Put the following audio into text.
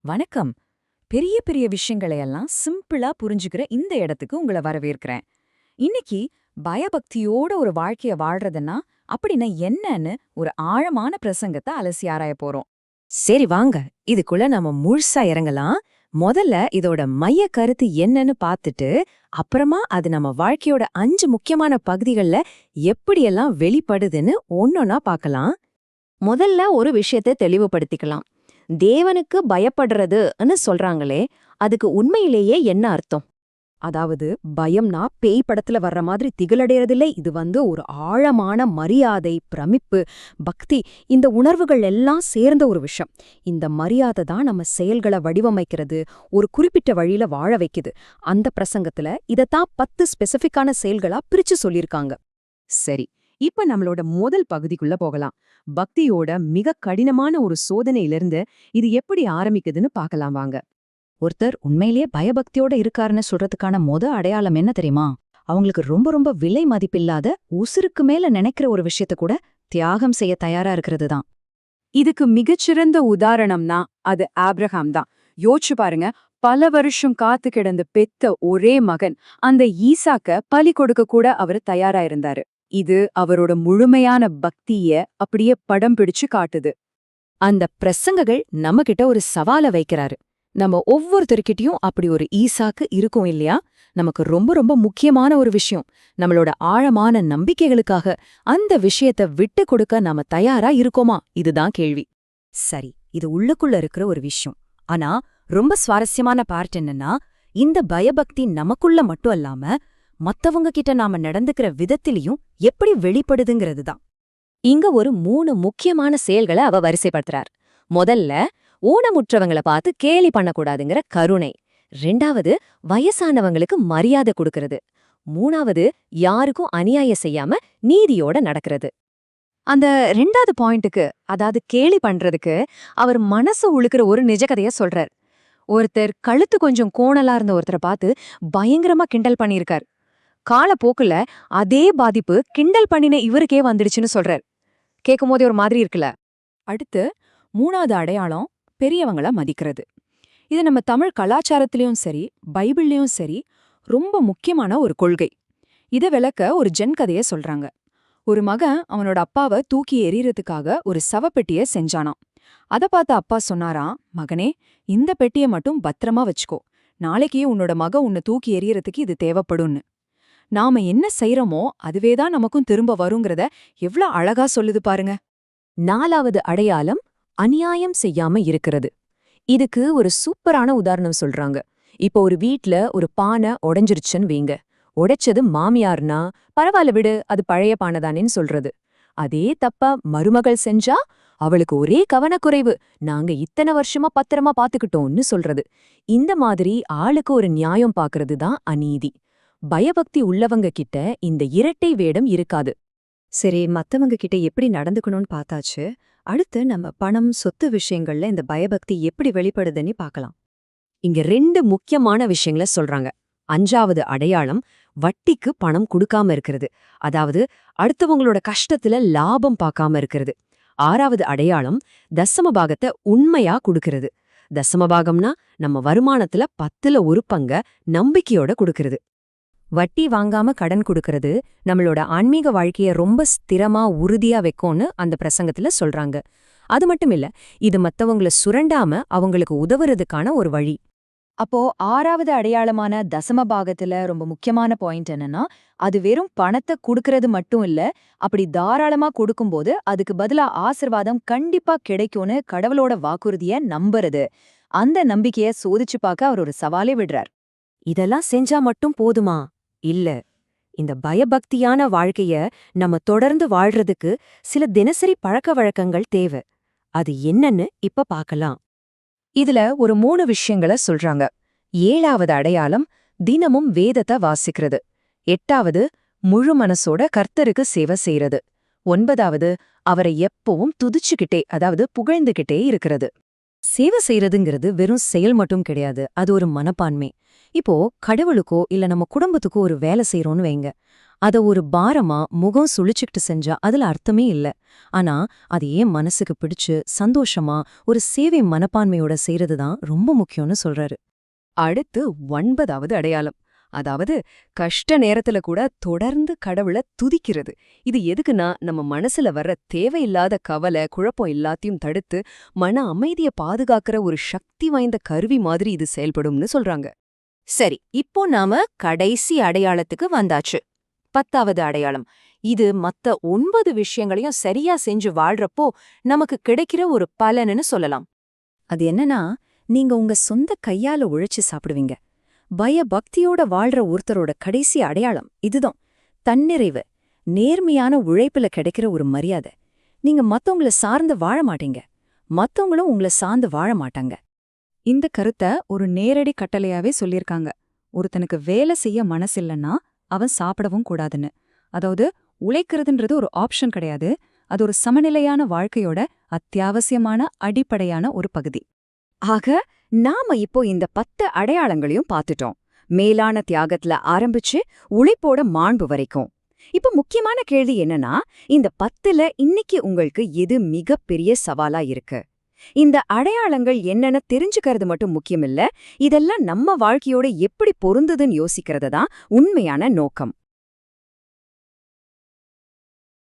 வணக்கம். பெரிய பெரிய விஷயங்களையெல்லாம் சிம்பிளா புரிஞ்சுக்கிற இந்த இடத்துக்கு உங்கள வரவேற்கிறேன். இன்னைக்கு பயபக்தியோட ஒரு வாழ்க்கைய வாழ்றதுன்னா அப்படின்னா என்னன்னு ஒரு ஆழமான பிரசங்கத்தை அலசி ஆராய போறோம். சரி வாங்க, இதுக்குள்ள நாம முழுசா இறங்கலாம். முதல்ல இதோட மைய கருத்து என்னன்னு பார்த்துட்டு, அப்புறமா அது நம்ம வாழ்க்கையோட 5 முக்கியமான பகுதிகள்ல எப்படியெல்லாம் வெளிப்படுதுன்னு ஒன்னொன்னா பார்க்கலாம். முதல்ல ஒரு விஷயத்தை தெளிவுபடுத்திக்கலாம். தேவனுக்கு பயப்படுறதுன்னு சொல்றாங்களே, அதுக்கு உண்மையிலேயே என்ன அர்த்தம்? அதாவது பயம்னா பேய் படத்துல வர்ற மாதிரி திகிலடையறதில்லை. இது ஒரு ஆழமான மரியாதை, பிரமிப்பு, பக்தி, இந்த உணர்வுகள் எல்லாம் சேர்ந்த ஒரு விஷயம். இந்த மரியாதை தான் நம்ம செயல்களை வடிவமைக்கிறது, ஒரு குறிப்பிட்ட வழியில வாழ வைக்குது. அந்த பிரசங்கத்துல இதத்தான் 10 ஸ்பெசிஃபிக்கான செயல்களா பிரிச்சு சொல்லியிருக்காங்க. சரி, இப்ப நம்மளோட முதல் பகுதிக்குள்ள போகலாம். பக்தியோட மிக கடினமான ஒரு சோதனையிலிருந்து இது எப்படி ஆரம்பிக்குதுன்னு பார்க்கலாம் வாங்க. ஒருத்தர் உண்மையிலேயே பயபக்தியோட இருக்காருன்னு சொல்றதுக்கான அடையாளம் என்ன தெரியுமா? அவங்களுக்கு ரொம்ப ரொம்ப விலை மதிப்பில்லாத உசுருக்கு மேல நினைக்கிற ஒரு விஷயத்த கூட தியாகம் செய்ய தயாரா இருக்கிறது தான். இதுக்கு மிகச்சிறந்த உதாரணம்னா அது ஆப்ரஹாம் தான். யோசிச்சு பாருங்க, பல வருஷம் காத்து கிடந்து பெத்த ஒரே மகன் அந்த ஈசாக்க பலி கொடுக்க கூட அவர் தயாரா இருந்தாரு. இது அவரோட முழுமையான பக்திய அப்படியே படம் பிடிச்சு காட்டுது. அந்த பிரசங்கங்கள் நம்ம கிட்ட ஒரு சவாலை வைக்கிறாரு. நம்ம ஒவ்வொருத்தருக்கிட்டையும் அப்படி ஒரு ஈசாக்கு இருக்கும் இல்லையா? நமக்கு ரொம்ப ரொம்ப முக்கியமான ஒரு விஷயம். நம்மளோட ஆழமான நம்பிக்கைகளுக்காக அந்த விஷயத்த விட்டு கொடுக்க நாம தயாரா இருக்கோமா? இதுதான் கேள்வி. சரி, இது உள்ளுக்குள்ள இருக்கிற ஒரு விஷயம். ஆனா ரொம்ப சுவாரஸ்யமான பார்ட் என்னன்னா, இந்த பயபக்தி நமக்குள்ள மட்டும் அல்லாம மத்தவங்க கிட்ட நாம நடந்துக்கிற விதத்திலையும் எப்படி வெளிப்படுதுங்கிறது தான். இங்க ஒரு 3 முக்கியமான செயல்களை அவ வரிசைப்படுத்துறார். முதல்ல, ஊனமுற்றவங்கள பார்த்து கேலி பண்ணக்கூடாதுங்கிற கருணை. 2வது, வயசானவங்களுக்கு மரியாதை கொடுக்கறது. 3வது, யாருக்கும் அநியாயம் செய்யாம நீதியோட நடக்கிறது. அந்த 2வது பாயிண்ட்டுக்கு, அதாவது கேலி பண்றதுக்கு, அவர் மனசு உழுக்கிற ஒரு நிஜ கதைய சொல்றார். ஒருத்தர் கழுத்து கொஞ்சம் கோணலா இருந்த ஒருத்தரை பார்த்து பயங்கரமா கிண்டல் பண்ணியிருக்கார். காலப்போக்குல அதே பாதிப்பு கிண்டல் பண்ணின இவருக்கே வந்துடுச்சுன்னு சொல்றார். கேட்கும் போதே ஒரு மாதிரி இருக்குல்ல. அடுத்து 3வது அடையாளம் பெரியவங்கள மதிக்கிறது. இது நம்ம தமிழ் கலாச்சாரத்திலயும் சரி, பைபிள்லயும் சரி ரொம்ப முக்கியமான ஒரு கொள்கை. இத விளக்க ஒரு ஜென் கதைய சொல்றாங்க. ஒரு மகன் அவனோட அப்பாவை தூக்கி எறியறதுக்காக ஒரு சவப்பெட்டிய செஞ்சானாம். அத பார்த்த அப்பா சொன்னாராம், மகனே, இந்த பெட்டிய மட்டும் பத்திரமா வச்சுக்கோ. நாளைக்கு உன்னோட உன்னை தூக்கி எறியறதுக்கு இது தேவைப்படும்னு. நாம என்ன செய்யறோமோ அதுவேதான் நமக்கும் திரும்ப வருங்கிறத எவ்ளோ அழகா சொல்லுது பாருங்க. 4வது அடையாளம் அநியாயம் செய்யாம இருக்கிறது. இதுக்கு ஒரு சூப்பரான உதாரணம் சொல்றாங்க. இப்போ ஒரு வீட்ல ஒரு பானை உடைஞ்சிருச்சுன்னு வைங்க. உடைச்சது மாமியார்னா பரவாயில்ல விடு, அது பழைய பானைதானேன்னு சொல்றது. அதே தப்பா மருமகள் செஞ்சா அவளுக்கு ஒரே கவனக்குறைவு, நாங்க இத்தனை வருஷமா பத்திரமா பாத்துக்கிட்டோம்னு சொல்றது. இந்த மாதிரி ஆளுக்கு ஒரு நியாயம் பாக்குறது தான் அநீதி. பயபக்தி உள்ளவங்க கிட்ட இந்த இரட்டை வேடம் இருக்காது. சரி, மத்தவங்க கிட்ட எப்படி நடந்துக்கணும்னு பார்த்தாச்சு. அடுத்து நம்ம பணம், சொத்து விஷயங்கள்ல இந்த பயபக்தி எப்படி வெளிப்படுதுன்னு பார்க்கலாம். இங்க 2 முக்கியமான விஷயங்கள சொல்றாங்க. 5வது அடையாளம் வட்டிக்கு பணம் கொடுக்காம இருக்கிறது. அதாவது அடுத்தவங்களோட கஷ்டத்துல லாபம் பார்க்காம இருக்கிறது. 6வது அடையாளம் தசம பாகத்தை உண்மையா கொடுக்கிறது. தசம பாகம்னா நம்ம வருமானத்துல 10ல ஒரு பங்க நம்பிக்கையோட கொடுக்கிறது. வட்டி வாங்காம கடன் கொடுக்கறது நம்மளோட ஆன்மீக வாழ்க்கைய ரொம்ப ஸ்திரமா உறுதியா வைக்கும்னு அந்த பிரசங்கத்துல சொல்றாங்க. அது மட்டும் இல்ல, இது மத்தவங்கள சுரண்டாம அவங்களுக்கு உதவுறதுக்கான ஒரு வழி. அப்போ 6வது அடையாளமான தசம பாகத்துல ரொம்ப முக்கியமான பாயிண்ட் என்னன்னா, அது வெறும் பணத்தை குடுக்கறது மட்டும் இல்ல, அப்படி தாராளமா கொடுக்கும்போது அதுக்கு பதிலா ஆசிர்வாதம் கண்டிப்பா கிடைக்கும்னு கடவுளோட வாக்குறுதிய நம்புறது. அந்த நம்பிக்கைய சோதிச்சு பார்க்க அவர் ஒரு சவாலே விடுறார். இதெல்லாம் செஞ்சா மட்டும் போதுமா? இல்ல. இந்த பயபக்தியான வாழ்க்கைய நம்ம தொடர்ந்து வாழ்றதுக்கு சில தினசரி பழக்க வழக்கங்கள் தேவை. அது என்னன்னு இப்ப பார்க்கலாம். இதுல ஒரு 3 விஷயங்கள சொல்றாங்க. 7வது அடையாளம் தினமும் வேதத்தை வாசிக்கிறது. 8வது முழு மனசோட கர்த்தருக்கு சேவை செய்யறது. 9வது அவரை எப்பவும் துதிச்சுக்கிட்டே, அதாவது புகழ்ந்துகிட்டே இருக்கிறது. சேவை செய்யறதுங்கிறது வெறும் செயல் மட்டும் கிடையாது, அது ஒரு மனப்பான்மை. இப்போ கடவுளுக்கோ இல்ல நம்ம குடும்பத்துக்கோ ஒரு வேலை செய்யறோம்னு வைங்க. அத ஒரு பாரமா முகம் சுழிச்சுக்கிட்டு செஞ்சா அதுல அர்த்தமே இல்ல. ஆனா அது ஏன் மனசுக்கு பிடிச்சு சந்தோஷமா ஒரு சேவை மனப்பான்மையோட செய்யறதுதான் ரொம்ப முக்கியம்னு சொல்றாரு. அடுத்து 9வது அடையாளம். அதாவது கஷ்ட நேரத்துல கூட தொடர்ந்து கடவுள துதிக்கிறது. இது எதுக்குன்னா நம்ம மனசுல வர்ற தேவையில்லாத கவலை, குழப்பம் எல்லாத்தையும் தடுத்து மன அமைதிய பாதுகாக்கிற ஒரு சக்தி வாய்ந்த கருவி மாதிரி இது செயல்படும்னு சொல்றாங்க. சரி, இப்போ நாம கடைசி அடையாளத்துக்கு வந்தாச்சு. 10வது அடையாளம். இது மத்த 9 விஷயங்களையும் சரியா செஞ்சு வாழ்றப்போ நமக்கு கிடைக்கிற ஒரு பலனுன்னு சொல்லலாம். அது என்னன்னா, நீங்க உங்க சொந்த கையால உழைச்சு சாப்பிடுவீங்க. பக்தியோட வாழ்ற ஒருத்தரோட கடைசி அடையாளம் இதுதான். தன்னிறைவு, நேர்மையான உழைப்புல கிடைக்கிற ஒரு மரியாதை. நீங்க மத்தவங்கள சார்ந்து வாழ மாட்டீங்க, மத்தவங்களும் உங்கள சார்ந்து வாழ மாட்டாங்க. இந்த கருத்தை ஒரு நேரடி கட்டளையாவே சொல்லியிருக்காங்க. ஒருத்தனுக்கு வேலை செய்ய மனசில்லைன்னா அவன் சாப்பிடவும் கூடாதுன்னு. அதாவது உழைக்கிறதுன்றது ஒரு ஆப்ஷன் கிடையாது, அது ஒரு சமநிலையான வாழ்க்கையோட அத்தியாவசியமான அடிப்படையான ஒரு பகுதி. ஆக நாம இப்போ இந்த 10 அடையாளங்களையும் பார்த்துட்டோம். மேலான தியாகத்துல ஆரம்பிச்சு உழைப்போட மாண்பு வரைக்கும். இப்ப முக்கியமான கேள்வி என்னன்னா, இந்த 10ல இன்னைக்கு உங்களுக்கு எது மிகப்பெரிய சவாலா இருக்கு? இந்த அடையாளங்கள் என்னன்னு தெரிஞ்சுக்கிறது மட்டும் முக்கியமில்ல, இதெல்லாம் நம்ம வாழ்க்கையோட எப்படி பொருந்துதுன்னு யோசிக்கிறது தான் உண்மையான நோக்கம்.